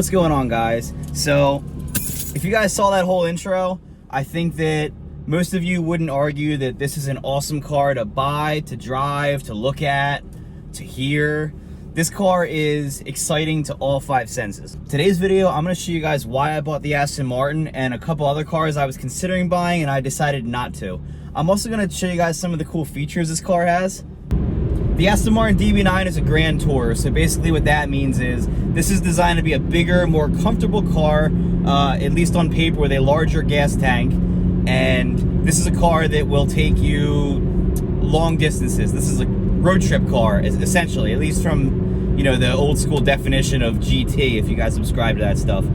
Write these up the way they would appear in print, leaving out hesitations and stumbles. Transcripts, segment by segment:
What's going on, guys? So if you guys saw that whole intro, I think that most of you wouldn't argue that this is an awesome car to buy, to drive, to look at, to hear. This car is exciting to all five senses. Today's video, I'm going to show you guys why I bought the Aston Martin and a couple other cars I was considering buying and I decided not to. I'm also going to show you guys some of the cool features this car has. The Aston Martin DB9 is a Grand Tour, so basically what that means is this is designed to be a bigger, more comfortable car, at least on paper, with a larger gas tank, and this is a car that will take you long distances. This is a road trip car, essentially, at least from, you know, the old school definition of GT, if you guys subscribe to that stuff.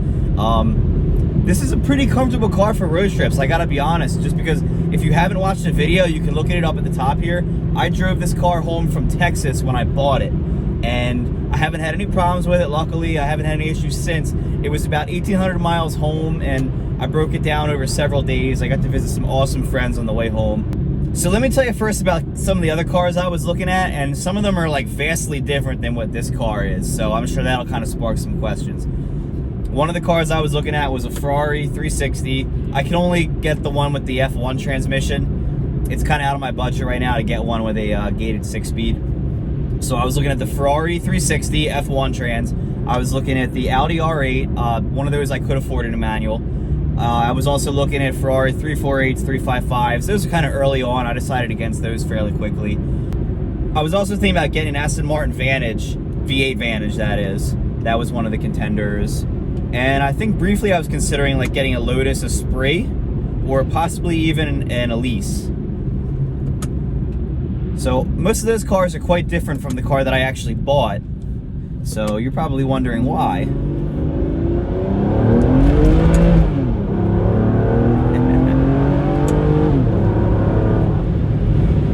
This is a pretty comfortable car for road trips, I gotta be honest, just because if you haven't watched the video, you can look at it up at the top here. I drove this car home from Texas when I bought it, and I haven't had any problems with it. Luckily, I haven't had any issues since. It was about 1,800 miles home, and I broke it down over several days. I got to visit some awesome friends on the way home. So let me tell you first about some of the other cars I was looking at, and some of them are like vastly different than what this car is, so I'm sure that'll kind of spark some questions. One of the cars I was looking at was a Ferrari 360. I can only get the one with the F1 transmission. It's kind of out of my budget right now to get one with a gated 6-speed. So I was looking at the Ferrari 360 F1 trans. I was looking at the Audi R8. One of those I could afford in a manual. I was also looking at Ferrari 348s, 355s. Those are kind of early on. I decided against those fairly quickly. I was also thinking about getting an Aston Martin Vantage, V8 Vantage that is. That was one of the contenders. And I think briefly I was considering like getting a Lotus Esprit or possibly even an Elise. So most of those cars are quite different from the car that I actually bought. So you're probably wondering why.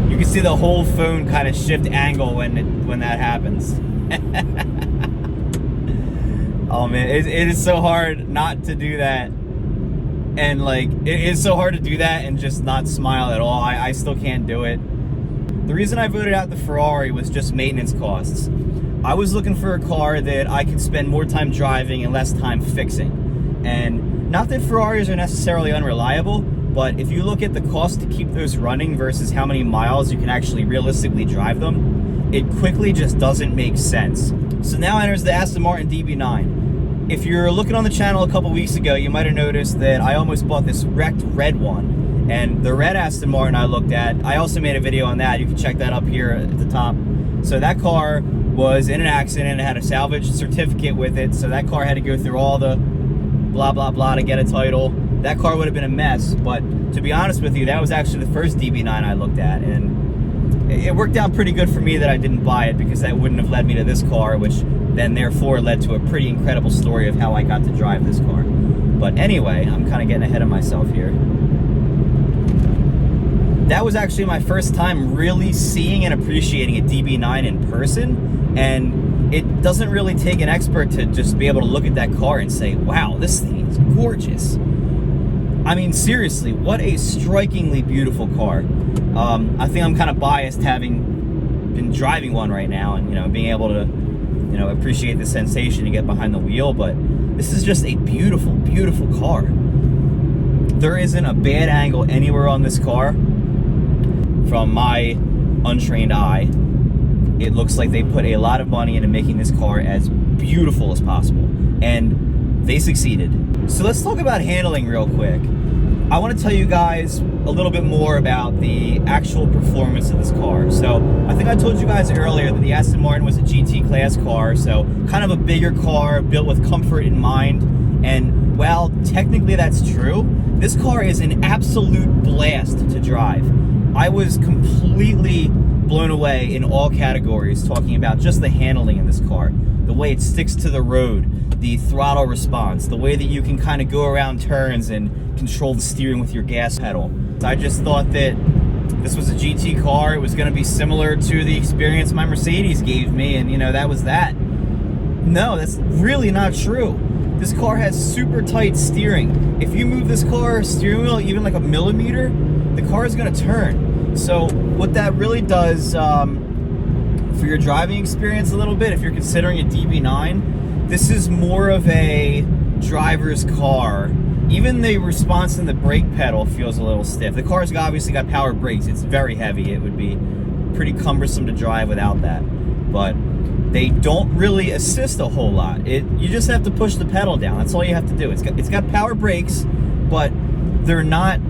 You can see the whole phone kind of shift angle when that happens. Oh man, it is so hard not to do that. And like, it is so hard to do that and just not smile at all. I still can't do it. The reason I voted out the Ferrari was just maintenance costs. I was looking for a car that I could spend more time driving and less time fixing. And not that Ferraris are necessarily unreliable, but if you look at the cost to keep those running versus how many miles you can actually realistically drive them, it quickly just doesn't make sense. So now enters the Aston Martin DB9. If you're looking on the channel a couple weeks ago, you might have noticed that I almost bought this wrecked red one. And the red Aston Martin I looked at, I also made a video on that. You can check that up here at the top. So that car was in an accident. It had a salvage certificate with it. So that car had to go through all the blah, blah, blah to get a title. That car would have been a mess. But to be honest with you, that was actually the first DB9 I looked at. And it worked out pretty good for me that I didn't buy it, because that wouldn't have led me to this car, which then therefore led to a pretty incredible story of how I got to drive this car. But anyway, I'm kind of getting ahead of myself here. That was actually my first time really seeing and appreciating a DB9 in person, and it doesn't really take an expert to just be able to look at that car and say, wow, this thing is gorgeous. I mean, seriously, what a strikingly beautiful car. I think I'm kind of biased having been driving one right now and, you know, being able to, you know, appreciate the sensation to get behind the wheel, but this is just a beautiful, beautiful car. There isn't a bad angle anywhere on this car from my untrained eye. It looks like they put a lot of money into making this car as beautiful as possible, and they succeeded. So let's talk about handling real quick. I want to tell you guys a little bit more about the actual performance of this car. So I think I told you guys earlier that the Aston Martin was a GT class car, so kind of a bigger car built with comfort in mind. And while technically that's true, this car is an absolute blast to drive. I was completely blown away in all categories talking about just the handling in this car, the way it sticks to the road, the throttle response, the way that you can kind of go around turns and control the steering with your gas pedal. I just thought that this was a GT car. It was going to be similar to the experience my Mercedes gave me, and you know, that was that. No, that's really not true. This car has super tight steering. If you move this car steering wheel even like a millimeter, the car is going to turn. So what that really does for your driving experience a little bit, if you're considering a DB9, this is more of a driver's car. Even the response in the brake pedal feels a little stiff. The car's obviously got power brakes. It's very heavy. It would be pretty cumbersome to drive without that. But they don't really assist a whole lot. You just have to push the pedal down. That's all you have to do. It's got power brakes, but they're not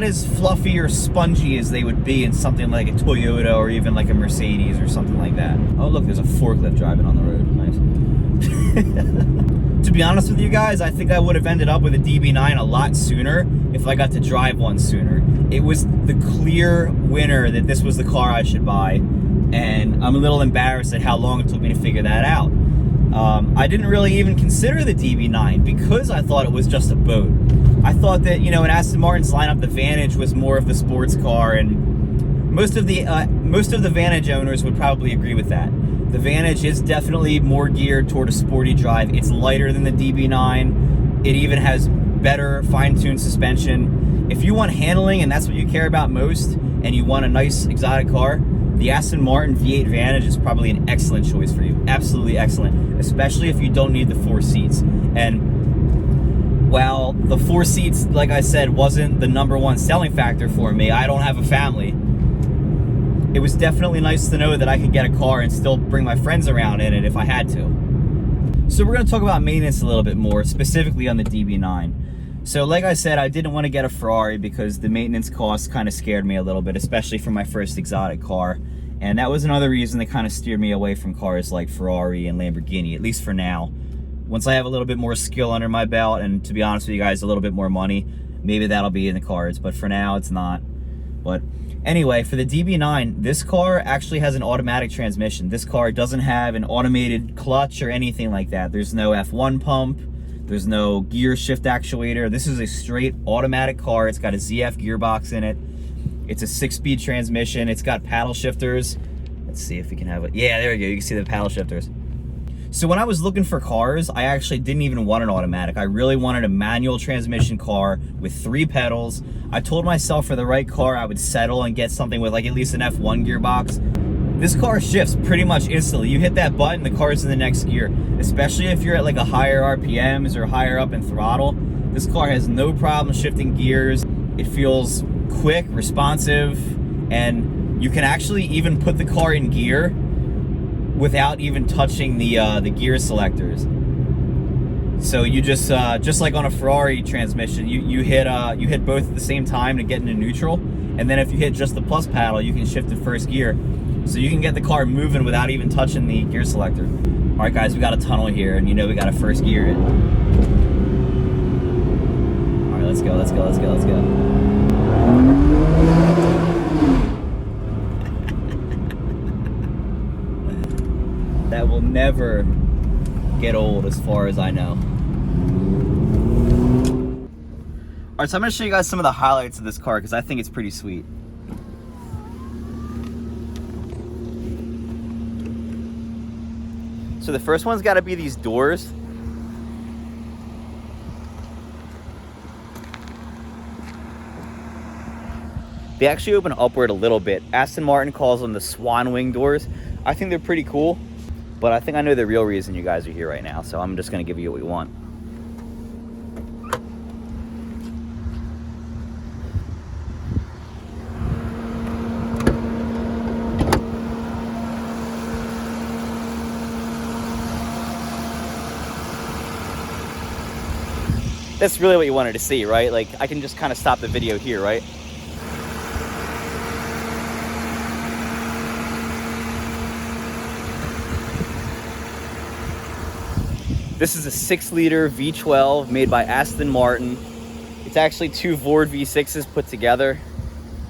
as fluffy or spongy as they would be in something like a Toyota or even like a Mercedes or something like that. Oh look, there's a forklift driving on the road. Nice. To be honest with you guys, I think I would have ended up with a DB9 a lot sooner if I got to drive one sooner. It was the clear winner that this was the car I should buy, and I'm a little embarrassed at how long it took me to figure that out. I didn't really even consider the DB9 because I thought it was just a boat. I thought that, you know, in Aston Martin's lineup, the Vantage was more of the sports car, and most of the Vantage owners would probably agree with that. The Vantage is definitely more geared toward a sporty drive. It's lighter than the DB9. It even has better fine-tuned suspension. If you want handling and that's what you care about most, and you want a nice exotic car, the Aston Martin V8 Vantage is probably an excellent choice for you. Absolutely excellent, especially if you don't need the 4 seats. And while the 4 seats, like I said, wasn't the #1 selling factor for me, I don't have a family, it was definitely nice to know that I could get a car and still bring my friends around in it if I had to. So we're going to talk about maintenance a little bit more, specifically on the DB9. So like I said, I didn't want to get a Ferrari because the maintenance costs kind of scared me a little bit, especially for my first exotic car. And that was another reason that kind of steered me away from cars like Ferrari and Lamborghini, at least for now. Once I have a little bit more skill under my belt, and to be honest with you guys, a little bit more money, maybe that'll be in the cards, but for now it's not. But anyway, for the DB9, this car actually has an automatic transmission. This car doesn't have an automated clutch or anything like that. There's no F1 pump. There's no gear shift actuator. This is a straight automatic car. It's got a ZF gearbox in it. It's a 6-speed transmission. It's got paddle shifters. Let's see if we can have it. Yeah, there we go. You can see the paddle shifters. So when I was looking for cars, I actually didn't even want an automatic. I really wanted a manual transmission car with 3 pedals. I told myself for the right car, I would settle and get something with like at least an F1 gearbox. This car shifts pretty much instantly. You hit that button, the car's in the next gear. Especially if you're at like a higher RPMs or higher up in throttle. This car has no problem shifting gears. It feels quick, responsive, and you can actually even put the car in gear without even touching the gear selectors. So you just like on a Ferrari transmission, you hit both at the same time to get into neutral, and then if you hit just the plus paddle, you can shift to first gear. So you can get the car moving without even touching the gear selector. All right, guys, we got a tunnel here, and you know we got to first gear it. All right, let's go, let's go, let's go, let's go. That will never get old as far as I know. All right, so I'm going to show you guys some of the highlights of this car because I think it's pretty sweet. So the first one's got to be these doors. They actually open upward a little bit. Aston Martin calls them the swan wing doors. I think they're pretty cool, but I think I know the real reason you guys are here right now, so I'm just going to give you what you want. That's really what you wanted to see, right? Like, I can just kind of stop the video here, right? This is a 6-liter V12 made by Aston Martin. It's actually 2 Ford V6s put together.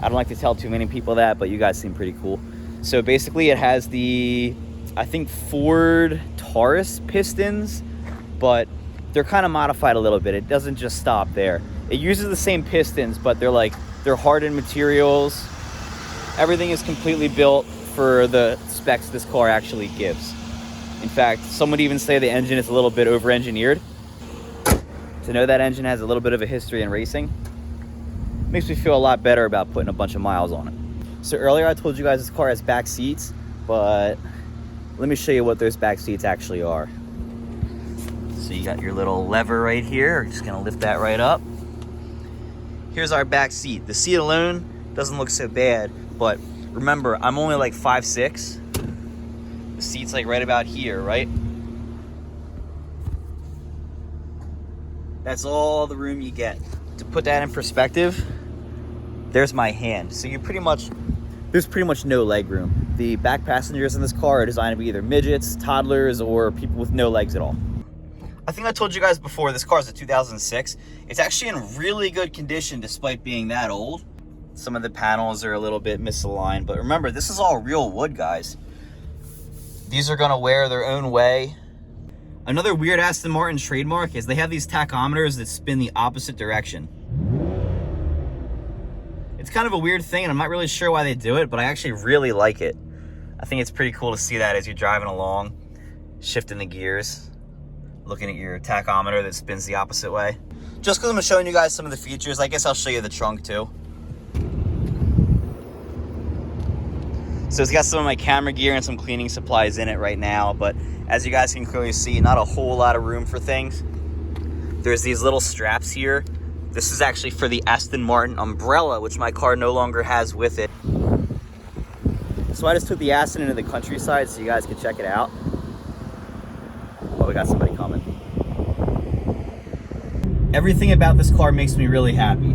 I don't like to tell too many people that, but you guys seem pretty cool. So basically it has the, I think, Ford Taurus pistons, but they're kind of modified a little bit. It doesn't just stop there. It uses the same pistons, but they're hardened materials. Everything is completely built for the specs this car actually gives. In fact, some would even say the engine is a little bit over-engineered. To know that engine has a little bit of a history in racing makes me feel a lot better about putting a bunch of miles on it. So earlier I told you guys this car has back seats, but let me show you what those back seats actually are. So you got your little lever right here. We're just gonna lift that right up. Here's our back seat. The seat alone doesn't look so bad, but remember, I'm only like 5'6". The seat's like right about here, right? That's all the room you get. To put that in perspective, there's my hand. So there's pretty much no leg room. The back passengers in this car are designed to be either midgets, toddlers, or people with no legs at all. I think I told you guys before, this car is a 2006. It's actually in really good condition despite being that old. Some of the panels are a little bit misaligned, but remember, this is all real wood, guys. These are gonna wear their own way. Another weird Aston Martin trademark is they have these tachometers that spin the opposite direction. It's kind of a weird thing, and I'm not really sure why they do it, but I actually really like it. I think it's pretty cool to see that as you're driving along, shifting the gears, looking at your tachometer that spins the opposite way. Just because I'm showing you guys some of the features, I guess I'll show you the trunk too. So it's got some of my camera gear and some cleaning supplies in it right now, but as you guys can clearly see, not a whole lot of room for things. There's these little straps here. This is actually for the Aston Martin umbrella, which my car no longer has with it. So I just took the Aston into the countryside so you guys can check it out. Oh, we got somebody coming. Everything about this car makes me really happy.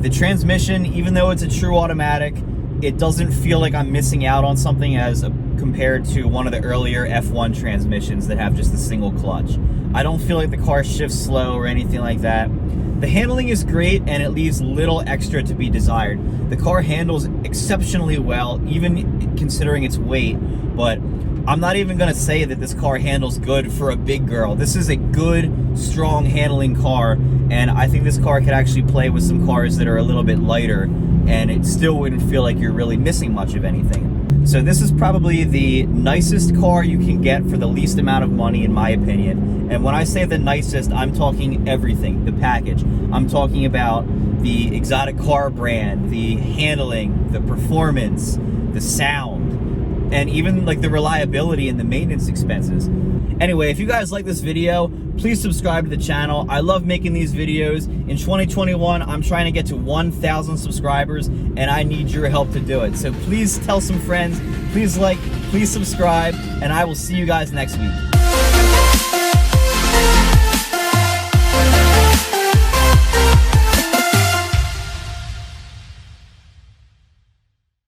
The transmission, even though it's a true automatic, it doesn't feel like I'm missing out on something as compared to one of the earlier F1 transmissions that have just a single clutch. I don't feel like the car shifts slow or anything like that. The handling is great and it leaves little extra to be desired. The car handles exceptionally well, even considering its weight, but I'm not even gonna say that this car handles good for a big girl. This is a good, strong handling car, and I think this car could actually play with some cars that are a little bit lighter, and it still wouldn't feel like you're really missing much of anything. So this is probably the nicest car you can get for the least amount of money, in my opinion. And when I say the nicest, I'm talking everything, the package. I'm talking about the exotic car brand, the handling, the performance, the sound, and even like the reliability and the maintenance expenses. Anyway, if you guys like this video, please subscribe to the channel. I love making these videos. In 2021, I'm trying to get to 1,000 subscribers, and I need your help to do it. So please tell some friends, please like, please subscribe, and I will see you guys next week.